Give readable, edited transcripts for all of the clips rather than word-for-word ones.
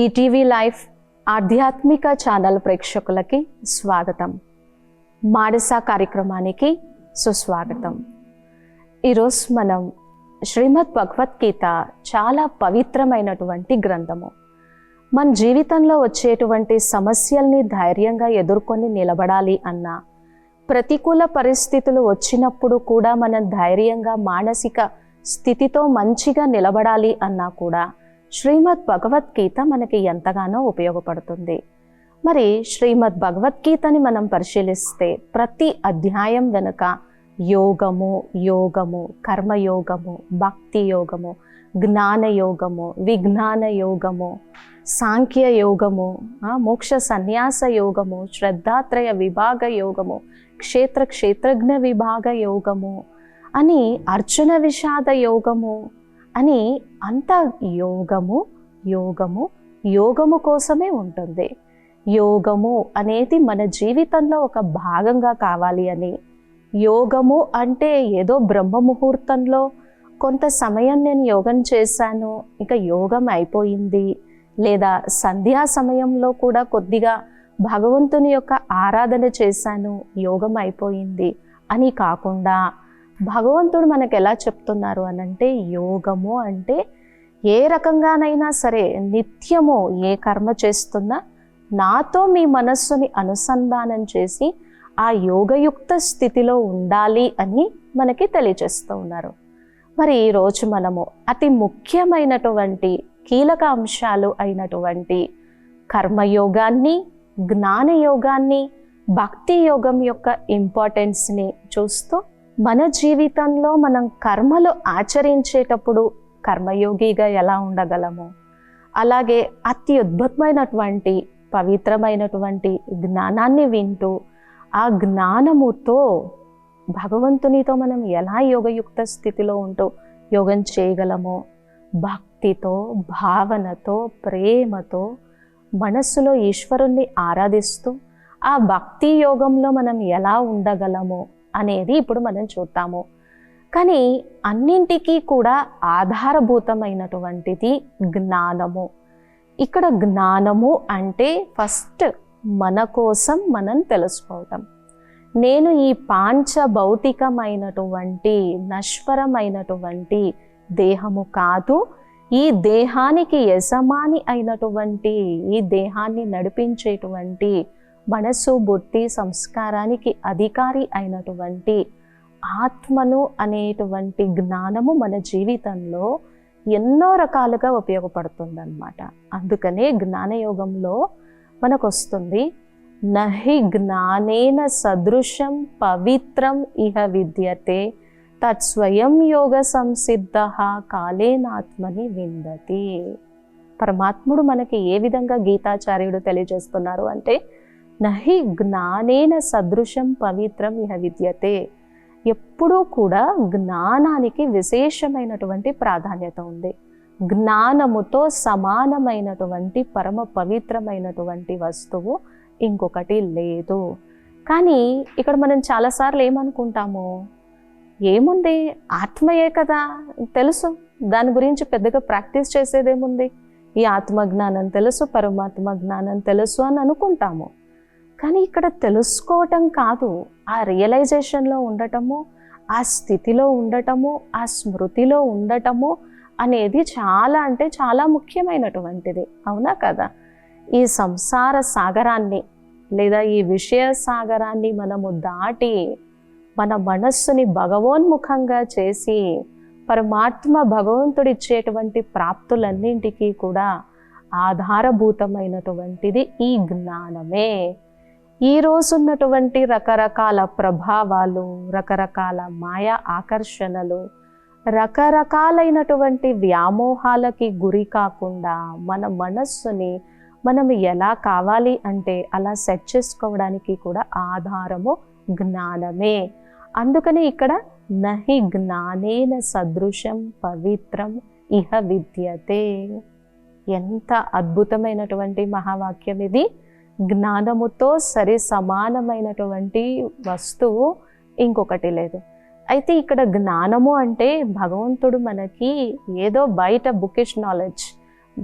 ETV life ఆధ్యాత్మిక channel ప్రేక్షకులకి స్వాగతం. మానస కార్యక్రమానికి సుస్వాగతం. ఈరోజు మనం శ్రీమద్ భగవద్గీత చాలా పవిత్రమైనటువంటి గ్రంథము. మన జీవితంలో వచ్చేటువంటి సమస్యల్ని ధైర్యంగా ఎదుర్కొని నిలబడాలి అన్నా, ప్రతికూల పరిస్థితులు వచ్చినప్పుడు కూడా మనం ధైర్యంగా మానసిక స్థితితో మంచిగా నిలబడాలి అన్నా కూడా శ్రీమద్ భగవద్గీత మనకి ఎంతగానో ఉపయోగపడుతుంది. మరి శ్రీమద్ భగవద్గీతని మనం పరిశీలిస్తే ప్రతి అధ్యాయం వెనుక యోగము, కర్మయోగము, భక్తి యోగము, జ్ఞాన యోగము, విజ్ఞాన యోగము, సాంఖ్య యోగము, మోక్ష సన్యాస యోగము, శ్రద్ధాత్రయ విభాగ యోగము, క్షేత్రజ్ఞ విభాగ యోగము అని, అర్జున విషాద యోగము అని, అంత యోగము కోసమే ఉంటుంది. యోగము అనేది మన జీవితంలో ఒక భాగంగా కావాలి అని. యోగము అంటే ఏదో బ్రహ్మ ముహూర్తంలో కొంత సమయం నేను యోగం చేశాను, ఇక యోగం అయిపోయింది, లేదా సంధ్యా సమయంలో కూడా కొద్దిగా భగవంతుని యొక్క ఆరాధన చేశాను, యోగం అయిపోయింది అని కాకుండా, భగవంతుడు మనకు ఎలా చెప్తున్నారు అనంటే, యోగము అంటే ఏ రకంగానైనా సరే నిత్యము ఏ కర్మ చేస్తున్నా నాతో మీ మనస్సుని అనుసంధానం చేసి ఆ యోగయుక్త స్థితిలో ఉండాలి అని మనకి తెలియజేస్తూ ఉన్నారు. మరి ఈరోజు మనము అతి ముఖ్యమైనటువంటి కీలక అంశాలు అయినటువంటి కర్మయోగాన్ని, జ్ఞానయోగాన్ని, భక్తి యోగం యొక్క ఇంపార్టెన్స్ని చూస్తూ మన జీవితంలో మనం కర్మలు ఆచరించేటప్పుడు కర్మయోగిగా ఎలా ఉండగలము, అలాగే అతి అద్భుతమైనటువంటి పవిత్రమైనటువంటి జ్ఞానాన్ని వింటూ ఆ జ్ఞానముతో భగవంతునితో మనం ఎలా యోగయుక్త స్థితిలో ఉంటూ యోగం చేయగలమో, భక్తితో, భావనతో, ప్రేమతో మనస్సులో ఈశ్వరుణ్ణి ఆరాధిస్తూ ఆ భక్తి యోగంలో మనం ఎలా ఉండగలమో అనేది ఇప్పుడు మనం చూద్దాము. కానీ అన్నింటికీ కూడా ఆధారభూతమైనటువంటిది జ్ఞానము. ఇక్కడ జ్ఞానము అంటే ఫస్ట్ మన కోసం మనం తెలుసుకోవటం. నేను ఈ భౌతికమైనటువంటి నశ్వరమైనటువంటి దేహము కాదు, ఈ దేహానికి యజమాని అయినటువంటి, ఈ దేహాన్ని నడిపించేటువంటి, మనసు, బుద్ధి, సంస్కారానికి అధికారి అయినటువంటి ఆత్మను అనేటువంటి జ్ఞానము మన జీవితంలో ఎన్నో రకాలుగా ఉపయోగపడుతుందన్నమాట. అందుకనే జ్ఞానయోగంలో మనకు వస్తుంది, నహి జ్ఞానేన సదృశం పవిత్రం ఇహ విద్యతే తత్స్వయం యోగ సంసిద్ధ కాలేనాత్మని విందతి. పరమాత్ముడు మనకి ఏ విధంగా గీతాచార్యుడు తెలియజేస్తున్నారు అంటే, నహి జ్ఞానేన సదృశం పవిత్రం ఇహ విద్యతే. ఎప్పుడూ కూడా జ్ఞానానికి విశేషమైనటువంటి ప్రాధాన్యత ఉంది. జ్ఞానముతో సమానమైనటువంటి పరమ పవిత్రమైనటువంటి వస్తువు ఇంకొకటి లేదు. కానీ ఇక్కడ మనం చాలాసార్లు ఏమనుకుంటాము, ఏముంది ఆత్మయే కదా తెలుసు, దాని గురించి పెద్దగా ప్రాక్టీస్ చేసేదేముంది, ఈ ఆత్మజ్ఞానం తెలుసు, పరమాత్మ జ్ఞానం తెలుసు అని అనుకుంటాము. కానీ ఇక్కడ తెలుసుకోవటం కాదు, ఆ రియలైజేషన్లో ఉండటము, ఆ స్థితిలో ఉండటము, ఆ స్మృతిలో ఉండటము అనేది చాలా అంటే చాలా ముఖ్యమైనటువంటిది. అవునా కదా? ఈ సంసార సాగరాన్ని లేదా ఈ విషయ సాగరాన్ని మనము దాటి మన మనస్సుని భగవోన్ముఖంగా చేసి పరమాత్మ భగవంతుడిచ్చేటువంటి ప్రాప్తులన్నింటికీ కూడా ఆధారభూతమైనటువంటిది ఈ జ్ఞానమే. ఈ రోజున్నటువంటి రకరకాల ప్రభావాలు, రకరకాల మాయా ఆకర్షణలు, రకరకాలైనటువంటి వ్యామోహాలకి గురి కాకుండా మన మనస్సుని మనం ఎలా కావాలి అంటే అలా సెట్ చేసుకోవడానికి కూడా ఆధారము జ్ఞానమే. అందుకని ఇక్కడ నహి జ్ఞానేన సదృశం పవిత్రం ఇహ విద్యతే. ఎంత అద్భుతమైనటువంటి మహావాక్యం ఇది. జ్ఞానముతో సరి సమానమైనటువంటి వస్తువు ఇంకొకటి లేదు. అయితే ఇక్కడ జ్ఞానము అంటే భగవంతుడు మనకి ఏదో బయట bookish knowledge,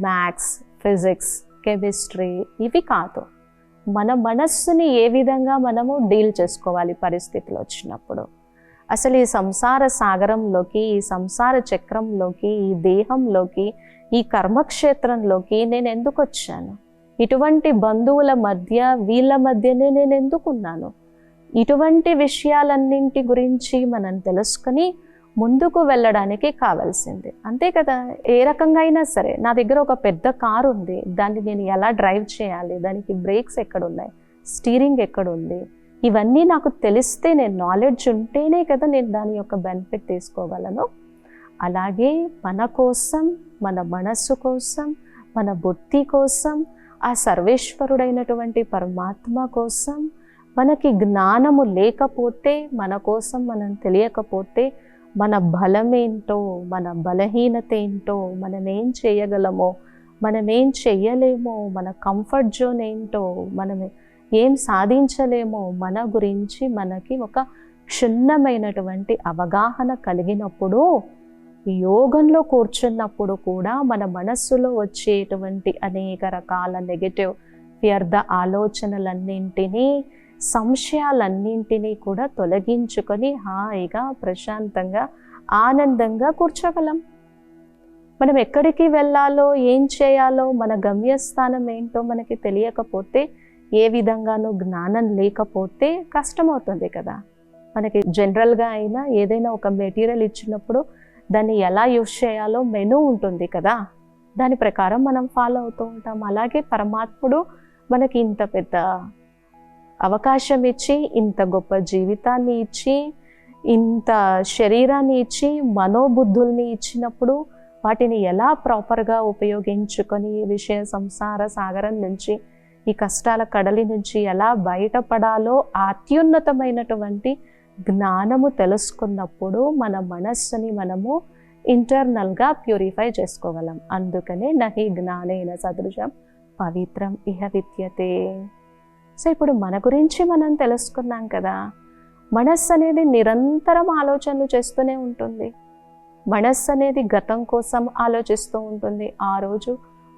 maths, physics chemistry ఇవి కాదు. మన మనస్సుని ఏ విధంగా మనము డీల్ చేసుకోవాలి పరిస్థితులు వచ్చినప్పుడు. అసలు ఈ సంసార సాగరంలోకి, ఈ సంసార చక్రంలోకి, ఈ దేహంలోకి, ఈ కర్మక్షేత్రంలోకి నేను ఎందుకు వచ్చాను? ఇటువంటి బంధువుల మధ్య, వీళ్ళ మధ్యనే నేను ఎందుకున్నాను? ఇటువంటి విషయాలన్నింటి గురించి మనం తెలుసుకొని ముందుకు వెళ్ళడానికి కావాల్సింది, అంతే కదా. ఏ రకంగా అయినా సరే, నా దగ్గర ఒక పెద్ద కారు ఉంది, దాన్ని నేను ఎలా డ్రైవ్ చేయాలి, దానికి బ్రేక్స్ ఎక్కడున్నాయి, స్టీరింగ్ ఎక్కడుంది, ఇవన్నీ నాకు తెలిస్తే, నేను నాలెడ్జ్ ఉంటేనే కదా నేను దాని యొక్క బెనిఫిట్ తీసుకోగలను. అలాగే మన కోసం, మన మనస్సు కోసం, మన బుద్ధి కోసం, ఆ సర్వేశ్వరుడైనటువంటి పరమాత్మ కోసం మనకి జ్ఞానము లేకపోతే, మన కోసం మనం తెలియకపోతే, మన బలమేంటో, మన బలహీనత ఏంటో, మనం ఏం చేయగలమో, మనం ఏం చెయ్యలేమో, మన కంఫర్ట్ జోన్ ఏంటో, మనం ఏం సాధించలేమో, మన గురించి మనకి ఒక క్షుణ్ణమైనటువంటి అవగాహన కలిగినప్పుడు, యోగంలో కూర్చున్నప్పుడు కూడా మన మనస్సులో వచ్చేటువంటి అనేక రకాల నెగటివ్ వ్యర్థ ఆలోచనలన్నింటినీ, సంశయాలన్నింటినీ కూడా తొలగించుకొని హాయిగా, ప్రశాంతంగా, ఆనందంగా కూర్చోగలం. మనం ఎక్కడికి వెళ్ళాలో, ఏం చేయాలో, మన గమ్యస్థానం ఏంటో మనకి తెలియకపోతే, ఏ విధంగానూ జ్ఞానం లేకపోతే కష్టమవుతుంది కదా. మనకి జనరల్గా అయినా ఏదైనా ఒక మెటీరియల్ ఇచ్చినప్పుడు దాన్ని ఎలా యూజ్ చేయాలో మెనూ ఉంటుంది కదా, దాని ప్రకారం మనం ఫాలో అవుతూ ఉంటాం. అలాగే పరమాత్ముడు మనకి ఇంత పెద్ద అవకాశం ఇచ్చి, ఇంత గొప్ప జీవితాన్ని ఇచ్చి, ఇంత శరీరాన్ని ఇచ్చి, మనోబుద్ధుల్ని ఇచ్చినప్పుడు వాటిని ఎలా ప్రాపర్గా ఉపయోగించుకొని ఈ విషయ సంసార సాగరం నుంచి, ఈ కష్టాల కడలి నుంచి ఎలా బయటపడాలో అత్యున్నతమైనటువంటి జ్ఞానము తెలుసుకున్నప్పుడు మన మనస్సుని మనము ఇంటర్నల్గా ప్యూరిఫై చేసుకోగలం. అందుకనే నహి జ్ఞానేన సదృశం పవిత్రం ఇహ విద్యతే. సో ఇప్పుడు మన గురించి మనం తెలుసుకున్నాం కదా. మనస్సు అనేది నిరంతరం ఆలోచనలు చేస్తూనే ఉంటుంది. మనస్సు అనేది గతం కోసం ఆలోచిస్తూ ఉంటుంది. ఆ రోజు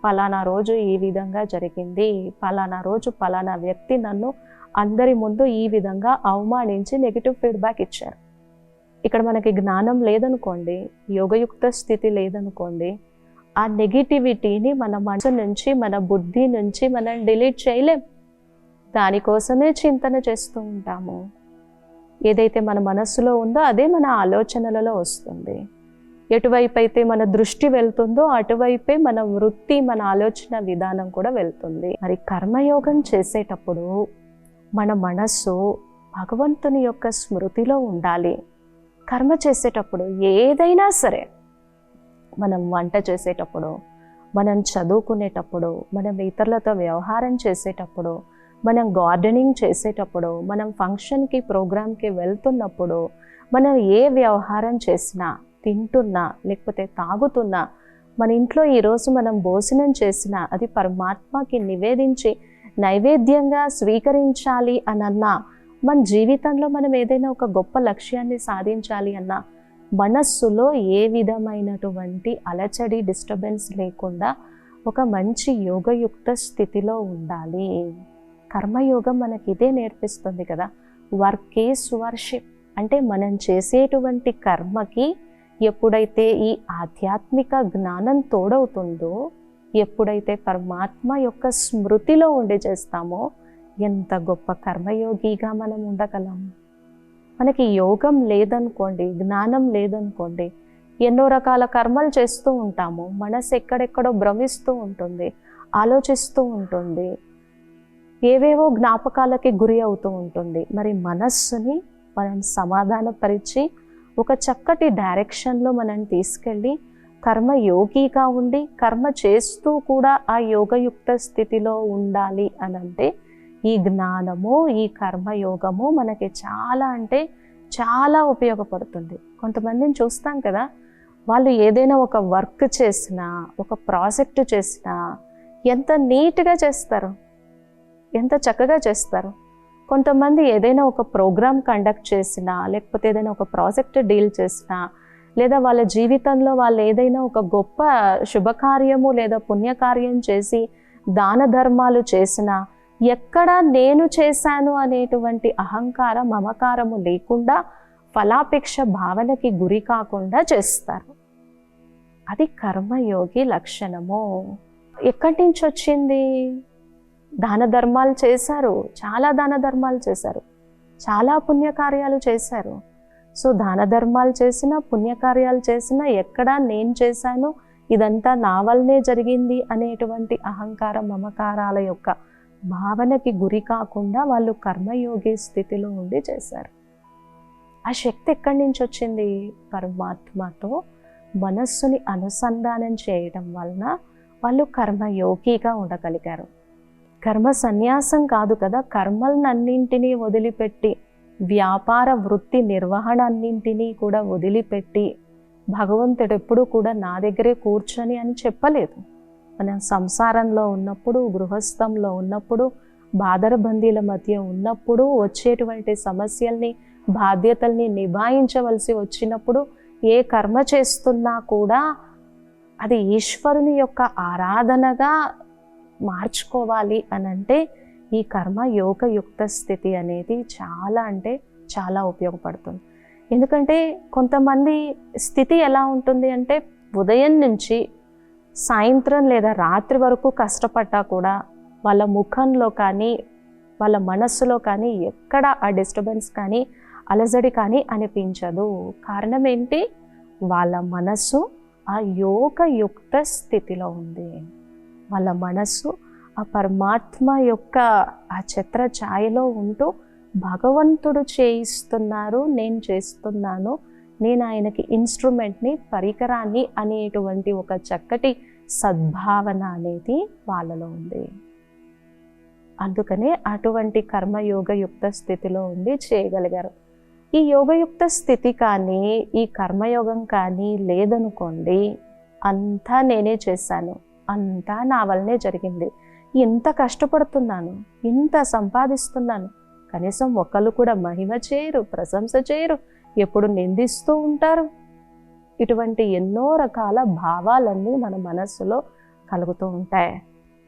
పలానా రోజు ఈ విధంగా జరిగింది, పలానా రోజు పలానా వ్యక్తి నన్ను అందరి ముందు ఈ విధంగా అవమానించి నెగిటివ్ ఫీడ్బ్యాక్ ఇచ్చారు. ఇక్కడ మనకి జ్ఞానం లేదనుకోండి, యోగయుక్త స్థితి లేదనుకోండి, ఆ నెగిటివిటీని మన మనసు నుంచి, మన బుద్ధి నుంచి మనం డిలీట్ చేయలేం. దానికోసమే చింతన చేస్తూ ఉంటాము. ఏదైతే మన మనస్సులో ఉందో అదే మన ఆలోచనలలో వస్తుంది. ఎటువైపు అయితే మన దృష్టి వెళ్తుందో అటువైపే మన వృత్తి, మన ఆలోచన విధానం కూడా వెళ్తుంది. మరి కర్మయోగం చేసేటప్పుడు మన మనస్సు భగవంతుని యొక్క స్మృతిలో ఉండాలి. కర్మ చేసేటప్పుడు ఏదైనా సరే, మనం వంట చేసేటప్పుడు, మనం చదువుకునేటప్పుడు, మనం ఇతరులతో వ్యవహారం చేసేటప్పుడు, మనం గార్డెనింగ్ చేసేటప్పుడు, మనం ఫంక్షన్కి, ప్రోగ్రామ్కి వెళ్తున్నప్పుడు, మనం ఏ వ్యవహారం చేసినా, తింటున్నా లేకపోతే తాగుతున్నా, మన ఇంట్లో ఈరోజు మనం భోజనం చేసినా అది పరమాత్మకి నివేదించి నైవేద్యంగా స్వీకరించాలి అనన్నా, మన జీవితంలో మనం ఏదైనా ఒక గొప్ప లక్ష్యాన్ని సాధించాలి అన్నా, మనస్సులో ఏ విధమైనటువంటి అలచడి, డిస్టర్బెన్స్ లేకుండా ఒక మంచి యోగయుక్త స్థితిలో ఉండాలి. కర్మయోగం మనకి ఇదే నేర్పిస్తుంది కదా. వర్క్ ఈజ్ వర్షిప్ అంటే మనం చేసేటువంటి కర్మకి ఎప్పుడైతే ఈ ఆధ్యాత్మిక జ్ఞానం తోడవుతుందో, ఎప్పుడైతే పరమాత్మ యొక్క స్మృతిలో ఉండి చేస్తామో, ఎంత గొప్ప కర్మయోగిగా మనం ఉండగలం. మనకి యోగం లేదనుకోండి, జ్ఞానం లేదనుకోండి, ఎన్నో రకాల కర్మలు చేస్తూ ఉంటాము. మనసు ఎక్కడెక్కడో భ్రమిస్తూ ఉంటుంది, ఆలోచిస్తూ ఉంటుంది, ఏవేవో జ్ఞాపకాలకి గురి అవుతూ ఉంటుంది. మరి మనస్సుని మనం సమాధానపరిచి ఒక చక్కటి డైరెక్షన్లో మనం తీసుకెళ్ళి కర్మయోగిగా ఉండి కర్మ చేస్తూ కూడా ఆ యోగయుక్త స్థితిలో ఉండాలి అనంటే ఈ జ్ఞానము, ఈ కర్మయోగము మనకి చాలా అంటే చాలా ఉపయోగపడుతుంది. కొంతమందిని చూస్తాం కదా, వాళ్ళు ఏదైనా ఒక వర్క్ చేసినా, ఒక ప్రాజెక్టు చేసినా ఎంత నీట్గా చేస్తారు, ఎంత చక్కగా చేస్తారు. కొంతమంది ఏదైనా ఒక ప్రోగ్రామ్ కండక్ట్ చేసినా, లేకపోతే ఏదైనా ఒక ప్రాజెక్ట్ డీల్ చేసినా, లేదా వాళ్ళ జీవితంలో వాళ్ళు ఏదైనా ఒక గొప్ప శుభకార్యము లేదా పుణ్యకార్యం చేసి దాన ధర్మాలు చేసినా ఎక్కడ నేను చేశాను అనేటువంటి అహంకార మమకారము లేకుండా ఫలాపేక్ష భావనకి గురి కాకుండా చేస్తారు. అది కర్మయోగి లక్షణము. ఎక్కడి నుంచి వచ్చింది? దాన ధర్మాలు చేశారు, చాలా దాన ధర్మాలు చేశారు, చాలా పుణ్యకార్యాలు చేశారు. సో దాన ధర్మాలు చేసినా పుణ్యకార్యాలు చేసినా ఎక్కడ నేను చేశాను, ఇదంతా నా వల్లనే జరిగింది అనేటువంటి అహంకార మమకారాల యొక్క భావనకి గురి కాకుండా వాళ్ళు కర్మయోగి స్థితిలో ఉండి చేశారు. ఆ శక్తి ఎక్కడి నుంచి వచ్చింది? పరమాత్మతో మనస్సుని అనుసంధానం చేయడం వలన వాళ్ళు కర్మయోగిగా ఉండగలిగారు. కర్మ సన్యాసం కాదు కదా, కర్మలన్నింటినీ వదిలిపెట్టి వ్యాపార వృత్తి నిర్వహణ అన్నింటినీ కూడా వదిలిపెట్టి భగవంతుడు ఎప్పుడు కూడా నా దగ్గరే కూర్చొని అని చెప్పలేదు. మనం సంసారంలో ఉన్నప్పుడు, గృహస్థంలో ఉన్నప్పుడు, బాదరబందీల మధ్య ఉన్నప్పుడు, వచ్చేటువంటి సమస్యల్ని బాధ్యతల్ని నిభాయించవలసి వచ్చినప్పుడు ఏ కర్మ చేస్తున్నా కూడా అది ఈశ్వరుని యొక్క ఆరాధనగా మార్చుకోవాలి అనంటే ఈ కర్మ యోగయుక్త స్థితి అనేది చాలా అంటే చాలా ఉపయోగపడుతుంది. ఎందుకంటే కొంతమంది స్థితి ఎలా ఉంటుంది అంటే ఉదయం నుంచి సాయంత్రం లేదా రాత్రి వరకు కష్టపడ్డా కూడా వాళ్ళ ముఖంలో కానీ వాళ్ళ మనస్సులో కానీ ఎక్కడ ఆ డిస్టర్బెన్స్ కానీ అలజడి కానీ అనిపించదు. కారణం ఏంటి? వాళ్ళ మనస్సు ఆ యోగయుక్త స్థితిలో ఉంది. వాళ్ళ మనస్సు ఆ పరమాత్మ యొక్క ఆ ఛత్ర ఛాయలో ఉంటూ భగవంతుడు చేయిస్తున్నారు, నేను చేస్తున్నాను, నేను ఆయనకి ఇన్స్ట్రుమెంట్ని, పరికరాన్ని అనేటువంటి ఒక చక్కటి సద్భావన అనేది వాళ్ళలో ఉంది. అందుకనే అటువంటి కర్మయోగయుక్త స్థితిలో ఉండి చేయగలిగారు. ఈ యోగయుక్త స్థితి కానీ ఈ కర్మయోగం కానీ లేదనుకోండి, అంతా నేనే చేశాను, అంతా నా వల్లనే జరిగింది, ఇంత కష్టపడుతున్నాను, ఇంత సంపాదిస్తున్నాను, కనీసం ఒకళ్ళు కూడా మహిమ చేయరు, ప్రశంస చేయరు, ఎప్పుడు నిందిస్తూ ఉంటారు. ఇటువంటి ఎన్నో రకాల భావాలన్నీ మన మనస్సులో కలుగుతూ ఉంటాయి.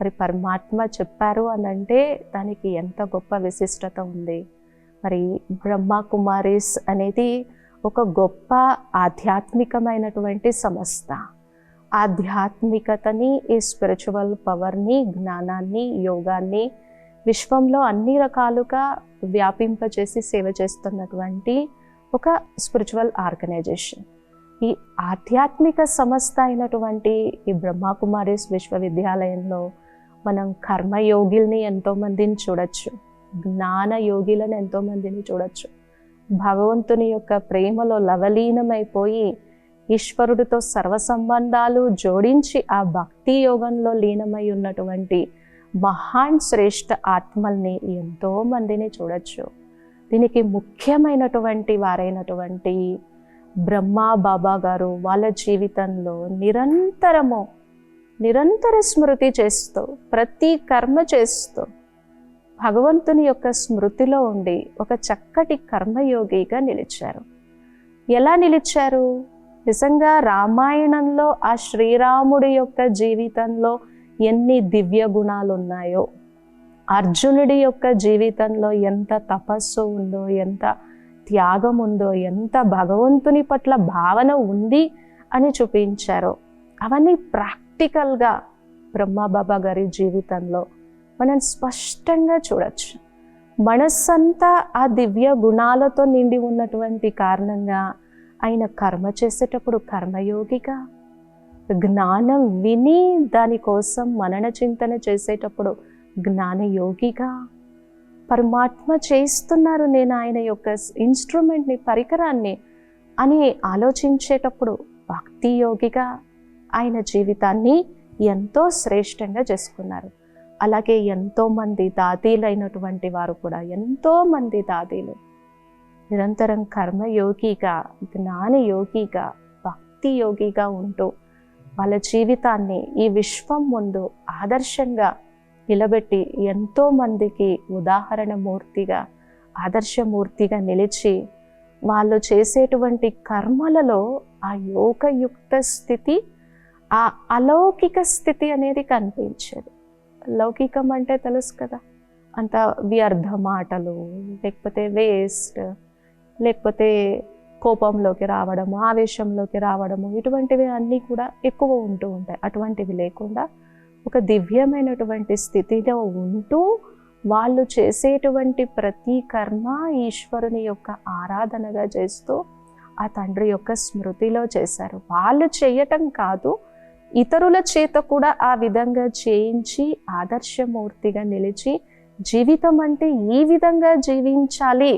మరి పరమాత్మ చెప్పారు అని అంటే దానికి ఎంత గొప్ప విశిష్టత ఉంది. మరి బ్రహ్మ కుమారీస్ అనేది ఒక గొప్ప ఆధ్యాత్మికమైనటువంటి సంస్థ. ఆధ్యాత్మికతని, ఈ స్పిరిచువల్ పవర్ని, జ్ఞానాన్ని, యోగాన్ని విశ్వంలో అన్ని రకాలుగా వ్యాపింపచేసి సేవ చేస్తున్నటువంటి ఒక స్పిరిచువల్ ఆర్గనైజేషన్. ఈ ఆధ్యాత్మిక సంస్థ అయినటువంటి ఈ బ్రహ్మకుమారీస్ విశ్వవిద్యాలయంలో మనం కర్మయోగిల్ని ఎంతోమందిని చూడొచ్చు, జ్ఞాన యోగిలను ఎంతోమందిని చూడొచ్చు. భగవంతుని యొక్క ప్రేమలో లవలీనమైపోయి ఈశ్వరుడితో సర్వ సంబంధాలు జోడించి ఆ భక్తి యోగంలో లీనమై ఉన్నటువంటి మహాన్ శ్రేష్ఠ ఆత్మల్ని ఎంతోమందిని చూడొచ్చు. దీనికి ముఖ్యమైనటువంటి వారైనటువంటి బ్రహ్మ బాబా గారు వాళ్ళ జీవితంలో నిరంతర స్మృతి చేస్తూ, ప్రతి కర్మ చేస్తూ భగవంతుని యొక్క స్మృతిలో ఉండి ఒక చక్కటి కర్మయోగిగా నిలిచారు. ఎలా నిలిచారు? నిజంగా రామాయణంలో ఆ శ్రీరాముడి యొక్క జీవితంలో ఎన్ని దివ్య గుణాలు ఉన్నాయో, అర్జునుడి యొక్క జీవితంలో ఎంత తపస్సు ఉందో, ఎంత త్యాగం ఉందో, ఎంత భగవంతుని పట్ల భావన ఉంది అని చూపించారో, అవన్నీ ప్రాక్టికల్గా బ్రహ్మబాబా గారి జీవితంలో మనం స్పష్టంగా చూడొచ్చు. మనస్సంతా ఆ దివ్య గుణాలతో నిండి ఉన్నటువంటి కారణంగా ఆయన కర్మ చేసేటప్పుడు కర్మయోగిగా, జ్ఞానం విని దానికోసం మనన చింతన చేసేటప్పుడు జ్ఞానయోగిగా, పరమాత్మ చేస్తున్నారు, నేను ఆయన యొక్క ఇన్స్ట్రుమెంట్ని, పరికరాన్ని అని ఆలోచించేటప్పుడు భక్తి యోగిగా ఆయన జీవితాన్ని ఎంతో శ్రేష్టంగా చేసుకున్నారు. అలాగే ఎంతోమంది దాదీలైనటువంటి వారు కూడా, ఎంతోమంది దాదీలు నిరంతరం కర్మయోగిగా, జ్ఞానయోగిగా, భక్తి యోగిగా ఉంటూ వాళ్ళ జీవితాన్ని ఈ విశ్వం ముందు ఆదర్శంగా నిలబెట్టి ఎంతోమందికి ఉదాహరణమూర్తిగా, ఆదర్శమూర్తిగా నిలిచి వాళ్ళు చేసేటువంటి కర్మలలో ఆ యోగయుక్త స్థితి, ఆ అలౌకిక స్థితి అనేది కనిపించేది. లౌకికం అంటే తెలుసు కదా, అంత వ్యర్థ మాటలు, లేకపోతే వేస్ట్, లేకపోతే కోపంలోకి రావడము, ఆవేశంలోకి రావడము, ఇటువంటివి అన్నీ కూడా ఎక్కువ ఉంటూ ఉంటాయి. అటువంటివి లేకుండా ఒక దివ్యమైనటువంటి స్థితిలో ఉంటూ వాళ్ళు చేసేటువంటి ప్రతి కర్మ ఈశ్వరుని యొక్క ఆరాధనగా చేస్తూ ఆ తండ్రి యొక్క స్మృతిలో చేశారు. వాళ్ళు చేయటం కాదు, ఇతరుల చేత కూడా ఆ విధంగా చేయించి ఆదర్శమూర్తిగా నిలిచి జీవితం అంటే ఈ విధంగా జీవించాలి,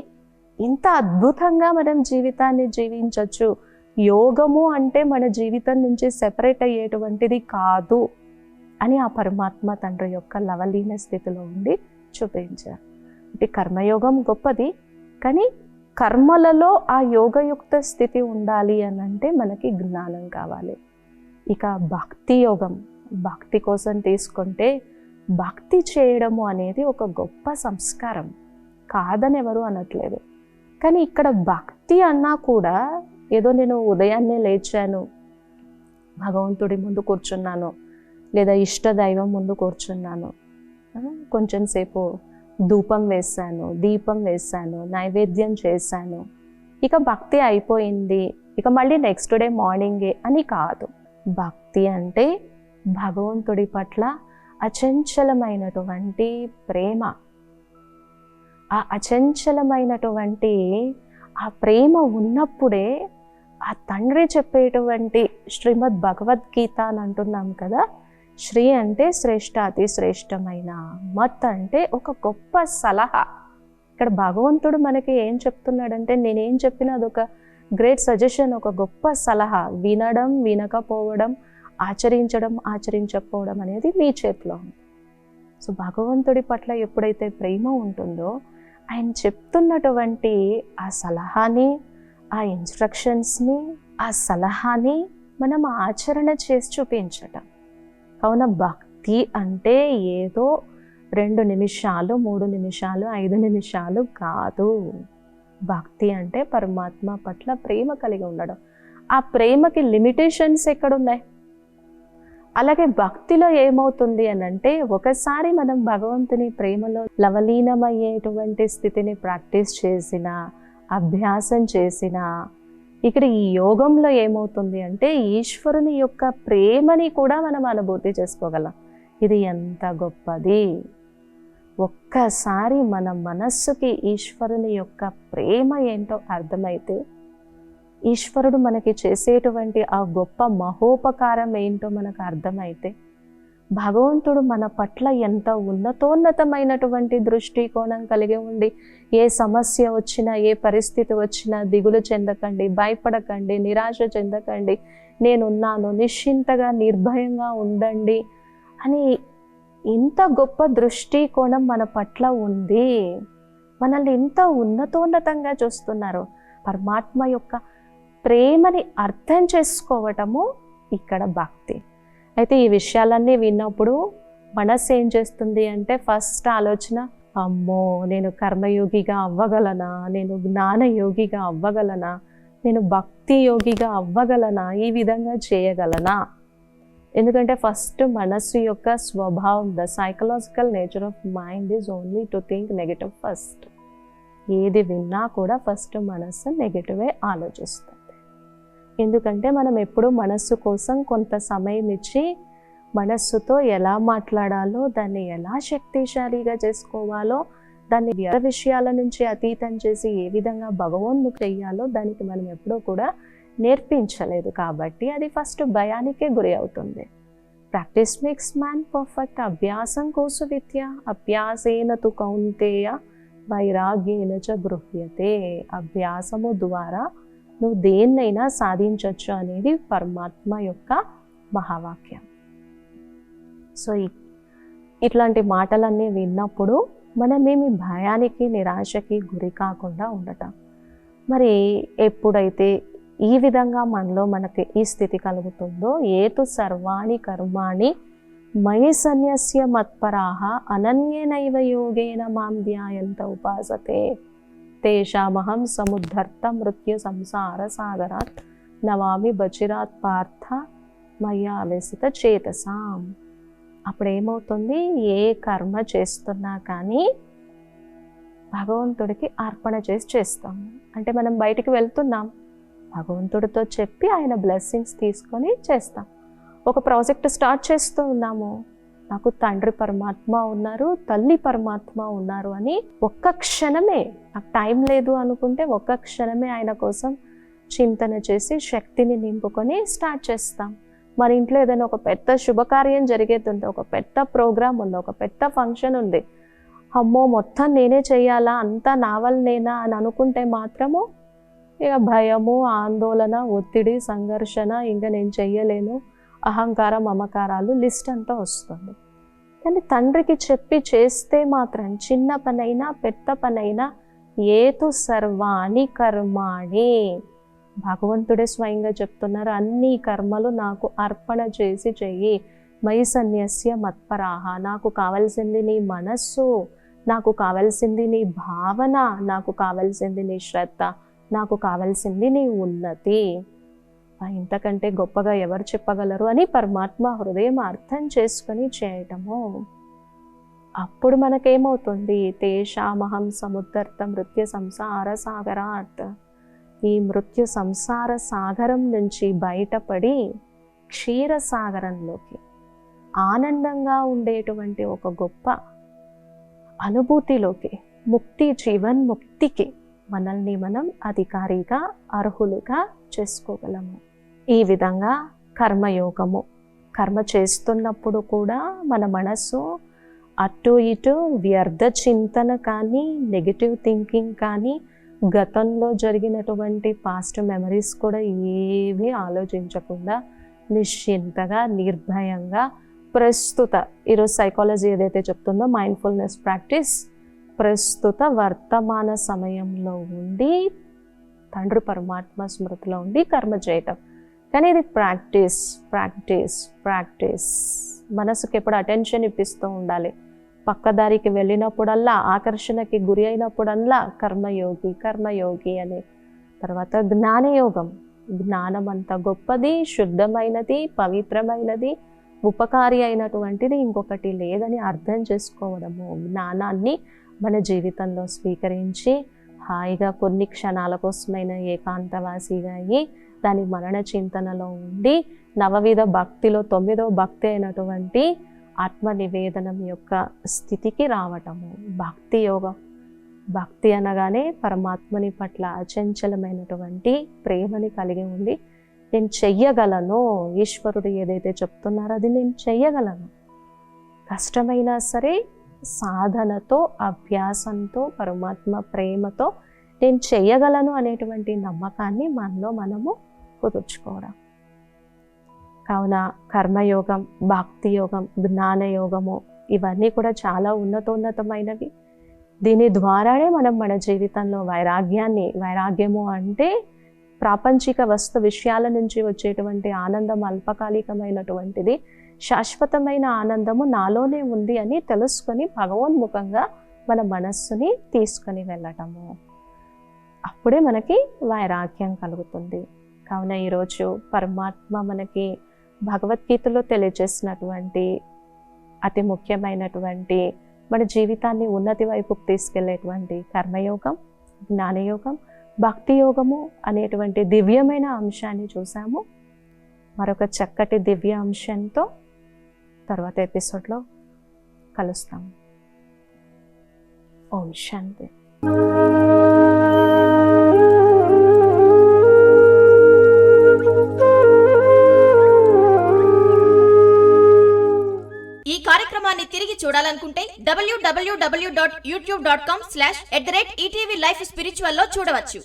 ఇంత అద్భుతంగా మనం జీవితాన్ని జీవించవచ్చు, యోగము అంటే మన జీవితం నుంచి సెపరేట్ అయ్యేటువంటిది కాదు అని ఆ పరమాత్మ తండ్రి యొక్క లవలీన స్థితిలో ఉండి చూపించారు. అంటే కర్మయోగం గొప్పది, కానీ కర్మలలో ఆ యోగయుక్త స్థితి ఉండాలి అని అంటే మనకి జ్ఞానం కావాలి. ఇక భక్తి యోగం, భక్తి కోసం తీసుకుంటే భక్తి చేయడము అనేది ఒక గొప్ప సంస్కారం, కాదని ఎవరు అనట్లేదు. కానీ ఇక్కడ భక్తి అన్నా కూడా ఏదో నేను ఉదయాన్నే లేచాను, భగవంతుడి ముందు కూర్చున్నాను, లేదా ఇష్ట దైవం ముందు కూర్చున్నాను, కొంచెం సేపు ధూపం వేశాను, దీపం వేశాను, నైవేద్యం చేశాను, ఇక భక్తి అయిపోయింది, ఇక మళ్ళీ నెక్స్ట్ డే మార్నింగే అని కాదు. భక్తి అంటే భగవంతుడి పట్ల అచంచలమైనటువంటి ప్రేమ. ఆ అచంచలమైనటువంటి ఆ ప్రేమ ఉన్నప్పుడే ఆ తండ్రి చెప్పేటువంటి శ్రీమద్ భగవద్గీత అని అంటున్నాం కదా, శ్రీ అంటే శ్రేష్ఠ, అతి శ్రేష్టమైన, మత్ అంటే ఒక గొప్ప సలహా. ఇక్కడ భగవంతుడు మనకి ఏం చెప్తున్నాడంటే, నేనేం చెప్పినా అదొక గ్రేట్ సజెషన్, ఒక గొప్ప సలహా. వినడం, వినకపోవడం, ఆచరించడం, ఆచరించకపోవడం అనేది మీ చేతిలో ఉంది. సో భగవంతుడి పట్ల ఎప్పుడైతే ప్రేమ ఉంటుందో ఆయన చెప్తున్నటువంటి ఆ సలహాని, ఆ ఇన్స్ట్రక్షన్స్ని, ఆ సలహాని మనం ఆచరణ చేసి చూపించటం. కావున భక్తి అంటే ఏదో 2 నిమిషాలు, 3 నిమిషాలు, 5 నిమిషాలు కాదు. భక్తి అంటే పరమాత్మ పట్ల ప్రేమ కలిగి ఉండడం. ఆ ప్రేమకి లిమిటేషన్స్ ఎక్కడున్నాయి? అలాగే భక్తిలో ఏమవుతుంది అని అంటే, ఒకసారి మనం భగవంతుని ప్రేమలో లవలీనమయ్యేటువంటి స్థితిని ప్రాక్టీస్ చేసిన, అభ్యాసం చేసిన, ఇక్కడ ఈ యోగంలో ఏమవుతుంది అంటే ఈశ్వరుని యొక్క ప్రేమని కూడా మనం అనుభూతి చేసుకోగలం. ఇది ఎంత గొప్పది! ఒక్కసారి మన మనస్సుకి ఈశ్వరుని యొక్క ప్రేమ ఏంటో అర్థమైతే, ఈశ్వరుడు మనకి చేసేటువంటి ఆ గొప్ప మహోపకారం ఏంటో మనకు అర్థమైతే, భగవంతుడు మన పట్ల ఎంత ఉన్నతోన్నతమైనటువంటి దృష్టికోణం కలిగి ఉండి, ఏ సమస్య వచ్చినా, ఏ పరిస్థితి వచ్చినా దిగులు చెందకండి, భయపడకండి, నిరాశ చెందకండి, నేనున్నాను, నిశ్చింతగా నిర్భయంగా ఉండండి అని ఇంత గొప్ప దృష్టికోణం మన పట్ల ఉంది. మనల్ని ఇంత ఉన్నతోన్నతంగా చూస్తున్నారు. పరమాత్మ యొక్క ప్రేమని అర్థం చేసుకోవటము ఇక్కడ భక్తి. అయితే ఈ విషయాలన్నీ విన్నప్పుడు మనస్సు ఏం చేస్తుంది అంటే, ఫస్ట్ ఆలోచన, అమ్మో నేను కర్మయోగిగా అవ్వగలనా, నేను జ్ఞానయోగిగా అవ్వగలనా, నేను భక్తి యోగిగా అవ్వగలనా, ఈ విధంగా చేయగలనా? ఎందుకంటే ఫస్ట్ మనస్సు యొక్క స్వభావం, the psychological nature of mind is only to think negative first. ఏది విన్నా కూడా ఫస్ట్ మనస్సు నెగటివే ఆలోచిస్తుంది. ఎందుకంటే మనం ఎప్పుడూ మనస్సు కోసం కొంత సమయం ఇచ్చి, మనస్సుతో ఎలా మాట్లాడాలో, దాన్ని ఎలా శక్తిశాలిగా చేసుకోవాలో, దాన్ని వ్యర్థ విషయాల నుంచి అతీతం చేసి ఏ విధంగా భగవన్ముఖి చెయ్యాలో దానికి మనం ఎప్పుడూ కూడా నేర్పించలేదు. కాబట్టి అది ఫస్ట్ భయానికే గురి అవుతుంది. Practice makes man perfect. అభ్యాసం కోసు విద్య, అభ్యాసేన తు కౌంతేయ వైరాగ్యేన చ గృహ్యతే. అభ్యాసము ద్వారా నువ్వు దేన్నైనా సాధించవచ్చు అనేది పరమాత్మ యొక్క మహావాక్యం. సో ఇట్లాంటి మాటలన్నీ విన్నప్పుడు మనమేమి భయానికి, నిరాశకి గురి కాకుండా ఉండటం. మరి ఎప్పుడైతే ఈ విధంగా మనకి ఈ స్థితి కలుగుతుందో, ఏతు సర్వాణి కర్మాణి మయి సన్యస్య మత్పరాః అనన్యేనైవ యోగేన మాం ధ్యాయంత ఉపాసతే తేషామహం సముద్ధర్త మృత్యు సంసార సాగరాత్ నవామి బచిరాత్ పార్థ మయ్యావేశిత చేతసాం. అప్పుడు ఏమవుతుంది, ఏ కర్మ చేస్తున్నా కానీ భగవంతుడికి అర్పణ చేసి చేస్తాము. అంటే మనం బయటికి వెళ్తున్నాం, భగవంతుడితో చెప్పి ఆయన బ్లెస్సింగ్స్ తీసుకొని చేస్తాం. ఒక ప్రాజెక్ట్ స్టార్ట్ చేస్తూ ఉన్నాము, నాకు తండ్రి పరమాత్మ ఉన్నారు, తల్లి పరమాత్మ ఉన్నారు అని ఒక్క క్షణమే, నాకు టైం లేదు అనుకుంటే ఒక్క క్షణమే ఆయన కోసం చింతన చేసి శక్తిని నింపుకొని స్టార్ట్ చేస్తాం. మన ఇంట్లో ఏదైనా ఒక పెద్ద శుభకార్యం జరిగేది, ఒక పెద్ద ప్రోగ్రామ్ ఉంది, ఒక పెద్ద ఫంక్షన్ ఉంది, అమ్మో మొత్తం నేనే చెయ్యాలా, అంతా నా వల్లనేనా అని అనుకుంటే మాత్రము ఇక భయము, ఆందోళన, ఒత్తిడి, సంఘర్షణ, ఇంకా నేను చెయ్యలేను, అహంకారం, మమకారాలు లిస్ట్ అంతా వస్తుంది. కానీ తండ్రికి చెప్పి చేస్తే మాత్రం చిన్న పనైనా పెద్ద పనైనా ఏతు సర్వాణి కర్మాణి, భగవంతుడే స్వయంగా చెప్తున్నారు, అన్ని కర్మలు నాకు అర్పణ చేసి చెయ్యి. మై సన్యస్య మత్పరాహ, నాకు కావాల్సింది నీ మనస్సు, నాకు కావాల్సింది నీ భావన, నాకు కావాల్సింది నీ శ్రద్ధ, నాకు కావాల్సింది నీ ఉన్నతి. ఇంతకంటే గొప్పగా ఎవరు చెప్పగలరు అని పరమాత్మ హృదయం అర్థం చేసుకొని చేయటము. అప్పుడు మనకేమవుతుంది, తేషామహం సముద్ధర్త మృత్యు సంసార సాగరాత్, ఈ మృత్యు సంసార సాగరం నుంచి బయటపడి క్షీరసాగరంలోకి ఆనందంగా ఉండేటువంటి ఒక గొప్ప అనుభూతిలోకి, ముక్తి, జీవన్ముక్తికి మనల్ని మనం అధికారిగా, అర్హులుగా చేసుకోగలము. ఈ విధంగా కర్మయోగము, కర్మ చేస్తున్నప్పుడు కూడా మన మనసు అటు ఇటు వ్యర్థ చింతన కానీ, నెగిటివ్ థింకింగ్ కానీ, గతంలో జరిగినటువంటి పాస్ట్ మెమరీస్ కూడా ఏవి ఆలోచించకుండా నిశ్చింతగా, నిర్భయంగా ప్రస్తుత, ఈరోజు సైకాలజీ ఏదైతే చెప్తుందో మైండ్ఫుల్నెస్ ప్రాక్టీస్, ప్రస్తుత వర్తమాన సమయంలో ఉండి తండ్రి పరమాత్మ స్మృతిలో ఉండి కర్మ చేయటం. కానీ ఇది ప్రాక్టీస్ ప్రాక్టీస్ ప్రాక్టీస్. మనసుకి ఎప్పుడు అటెన్షన్ ఇప్పిస్తూ ఉండాలి. పక్కదారికి వెళ్ళినప్పుడల్లా, ఆకర్షణకి గురి అయినప్పుడల్లా కర్మయోగి కర్మయోగి అని. తర్వాత జ్ఞానయోగం, జ్ఞానం అంత గొప్పది, శుద్ధమైనది, పవిత్రమైనది, ఉపకారి అయినటువంటిది ఇంకొకటి లేదని అర్థం చేసుకోవడము. జ్ఞానాన్ని మన జీవితంలో స్వీకరించి హాయిగా కొన్ని క్షణాల కోసమైన ఏకాంతవాసిగా అయ్యి దాని మరణ చింతనలో ఉండి నవవిధ భక్తిలో 9వ భక్తి అయినటువంటి ఆత్మ నివేదనం యొక్క స్థితికి రావటము భక్తి యోగం. భక్తి అనగానే పరమాత్మని పట్ల అచంచలమైనటువంటి ప్రేమని కలిగి ఉండి నేను చెయ్యగలను, ఈశ్వరుడు ఏదైతే చెప్తున్నారో అది నేను చెయ్యగలను, కష్టమైనా సరే సాధనతో, అభ్యాసంతో, పరమాత్మ ప్రేమతో నేను చెయ్యగలను అనేటువంటి నమ్మకాన్ని మనలో మనము కుదుర్చుకోవడం. కావున కర్మయోగం, భక్తి యోగం, జ్ఞానయోగము ఇవన్నీ కూడా చాలా ఉన్నతమైనవి. దీని ద్వారానే మనం మన జీవితంలో వైరాగ్యము అంటే ప్రాపంచిక వస్తు విషయాల నుంచి వచ్చేటువంటి ఆనందం అల్పకాలికమైనటువంటిది, శాశ్వతమైన ఆనందము నాలోనే ఉంది అని తెలుసుకొని భగవన్ముఖంగా మన మనస్సుని తీసుకొని వెళ్ళటము. అప్పుడే మనకి వైరాగ్యం కలుగుతుంది. కావున ఈరోజు పరమాత్మ మనకి భగవద్గీతలో తెలియజేసినటువంటి అతి ముఖ్యమైనటువంటి మన జీవితాన్ని ఉన్నతి వైపుకు తీసుకెళ్లేటువంటి కర్మయోగం, జ్ఞానయోగం, భక్తి యోగము అనేటువంటి దివ్యమైన అంశాన్ని చూసాము. మరొక చక్కటి దివ్య అంశంతో తర్వాత ఎపిసోడ్లో కలుస్తాము. ఓం శాంతి. ఈ కార్యక్రమాన్ని తిరిగి చూడాలనుకుంటే www.youtube.com/@ETV Life Spiritual లో చూడవచ్చు.